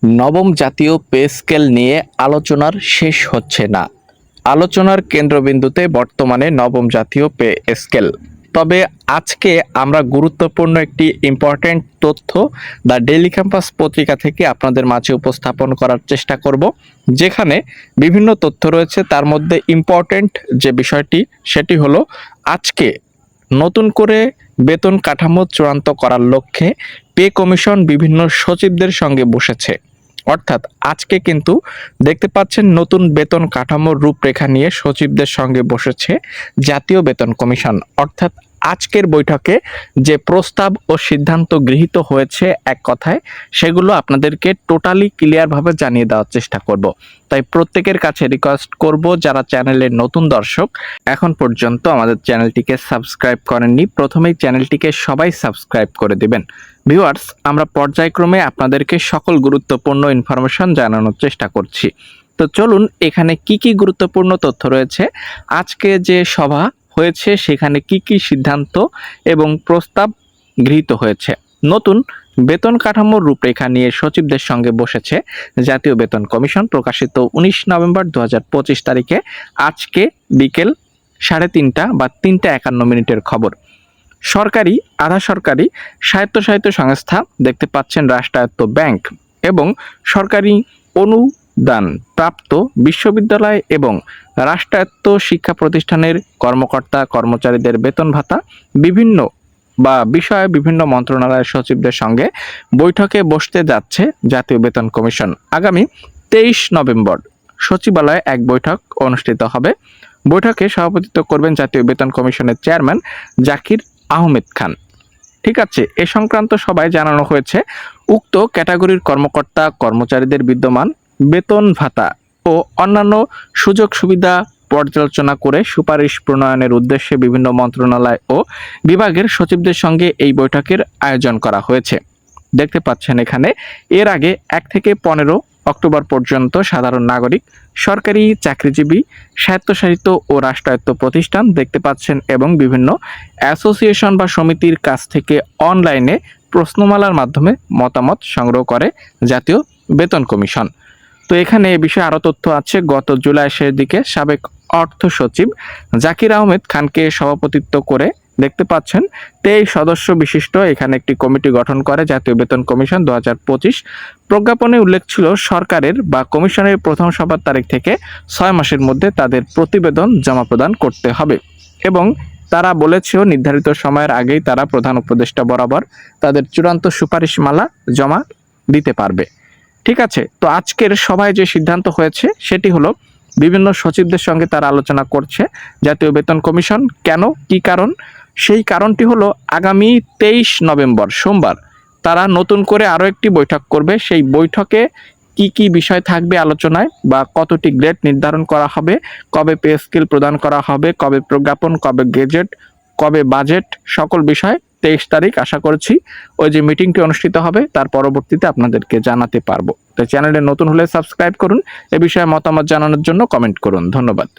নবম জাতীয় pay scale নিয়ে আলোচনার শেষ হচ্ছে না। আলোচনার কেন্দ্রবিন্দুতে বর্তমানে নবম জাতীয় পে স্কেল। তবে আজকে আমরা গুরুত্বপূর্ণ একটি ইম্পর্টেন্ট তথ্য দ্য ডেইলি ক্যাম্পাস পত্রিকা থেকে আপনাদের মাঝে উপস্থাপন করার চেষ্টা করব, যেখানে বিভিন্ন তথ্য রয়েছে। তার মধ্যে ইম্পর্টেন্ট যে বিষয়টি সেটি হলো আজকে নতুন করে বেতন কাঠামো চূড়ান্ত করার লক্ষ্যে পে কমিশন বিভিন্ন সচিবদের সঙ্গে বসেছে। অর্থাৎ আজকে কিন্তু দেখতে পাচ্ছেন নতুন বেতন কাঠামোর রূপরেখা নিয়ে সচিবদের সঙ্গে বসেছে জাতীয় বেতন কমিশন। অর্থাৎ আজকের বৈঠকে যে প্রস্তাব ও সিদ্ধান্ত গৃহীত হয়েছে, এক কথায় সেগুলো আপনাদেরকে টোটালি ক্লিয়ারভাবে জানিয়ে দেওয়ার চেষ্টা করব। তাই প্রত্যেকের কাছে রিকোয়েস্ট করব, যারা চ্যানেলের নতুন দর্শক এখন পর্যন্ত আমাদের চ্যানেলটিকে সাবস্ক্রাইব করেননি, প্রথমেই চ্যানেলটিকে সবাই সাবস্ক্রাইব করে দিবেন। ভিউয়ার্স, আমরা পর্যায়ক্রমে আপনাদেরকে সকল গুরুত্বপূর্ণ ইনফরমেশন জানানোর চেষ্টা করছি। তো চলুন, এখানে কি কি গুরুত্বপূর্ণ তথ্য রয়েছে, আজকে যে সভা হয়েছে সেখানে কি কি সিদ্ধান্ত এবং প্রস্তাব গৃহীত হয়েছে। নতুন বেতন কাঠামোর রূপরেখা নিয়ে সচিবদের সঙ্গে বসেছে জাতীয় বেতন কমিশন। প্রকাশিত 19 নভেম্বর 2025 তারিখে, আজকে বিকেল 3:30 বা 3:51 খবর। সরকারি, আধা সরকারি, স্বায়ত্তশাসিত সংস্থা, দেখতে পাচ্ছেন রাষ্ট্রায়ত্ত ব্যাংক এবং সরকারি অনুদান প্রাপ্ত বিশ্ববিদ্যালয় এবং রাষ্ট্রায়ত্ত শিক্ষা প্রতিষ্ঠানের কর্মকর্তা কর্মচারীদের বেতন ভাতা বিভিন্ন বিষয়ে বিভিন্ন মন্ত্রণালয়ের সচিবদের সঙ্গে বৈঠকে বসতে যাচ্ছে জাতীয় বেতন কমিশন। আগামী 23 নভেম্বর সচিবালয়ে এক বৈঠক অনুষ্ঠিত হবে। বৈঠকে সভাপতিত্ব করবেন জাতীয় বেতন কমিশনের চেয়ারম্যান জাকির আহমেদ খান। ঠিক আছে, এ সংক্রান্ত সভায় জানানো হয়েছে উক্ত ক্যাটাগরির কর্মকর্তা কর্মচারীদের বিদ্যমান বেতন ভাতা ও অন্যান্য সুযোগ সুবিধা পর্যালোচনা করে সুপারিশ প্রণয়নের উদ্দেশ্যে বিভিন্ন মন্ত্রণালয় ও বিভাগের সচিবদের সঙ্গে এই বৈঠকের আয়োজন করা হয়েছে। দেখতে পাচ্ছেন এখানে এর আগে 1 থেকে 15 অক্টোবর পর্যন্ত সাধারণ নাগরিক, সরকারি চাকরিজীবী, স্বায়ত্তশাসিত ও রাষ্ট্রায়ত্ত প্রতিষ্ঠান, দেখতে পাচ্ছেন, এবং বিভিন্ন অ্যাসোসিয়েশন বা সমিতির কাছ থেকে অনলাইনে প্রশ্নমালার মাধ্যমে মতামত সংগ্রহ করে জাতীয় বেতন কমিশন। তো এখানে এ বিষয়ে আরও তথ্য আছে। গত জুলাই শেষ দিকে সাবেক অর্থ সচিব জাকির আহমেদ খানকে সভাপতিত্ব করে, দেখতে পাচ্ছেন, 23 সদস্য বিশিষ্ট এখানে একটি কমিটি গঠন করে জাতীয় বেতন কমিশন 2025। প্রজ্ঞাপনে উল্লেখ ছিল সরকারের বা কমিশনের প্রথম সভার তারিখ থেকে 6 মাসের মধ্যে তাদের প্রতিবেদন জমা প্রদান করতে হবে এবং তারা বলেছেও নির্ধারিত সময়ের আগেই তারা প্রধান উপদেষ্টা বরাবর তাদের চূড়ান্ত সুপারিশমালা জমা দিতে পারবে। ঠিক আছে, তো আজকের সভায় যে সিদ্ধান্ত হয়েছে সেটি হলো বিভিন্ন সচিবদের সঙ্গে তারা আলোচনা করছে জাতীয় বেতন কমিশন। কেন, কি কারণ? সেই কারণটি হলো আগামী 23 নভেম্বর সোমবার তারা নতুন করে আরও একটি বৈঠক করবে। সেই বৈঠকে কি কি বিষয় থাকবে আলোচনায়, বা কতটি গ্রেড নির্ধারণ করা হবে, কবে পে স্কেল প্রদান করা হবে, কবে প্রজ্ঞাপন, কবে গেজেট, কবে বাজেট, সকল বিষয় 23 তারিখ আশা করছি ওই যে মিটিংটি অনুষ্ঠিত হবে তার পরবর্তীতে আপনাদেরকে জানাতে পারবো। তো চ্যানেলে নতুন হলে সাবস্ক্রাইব করুন, এ বিষয়ে মতামত জানানোর জন্য কমেন্ট করুন। ধন্যবাদ।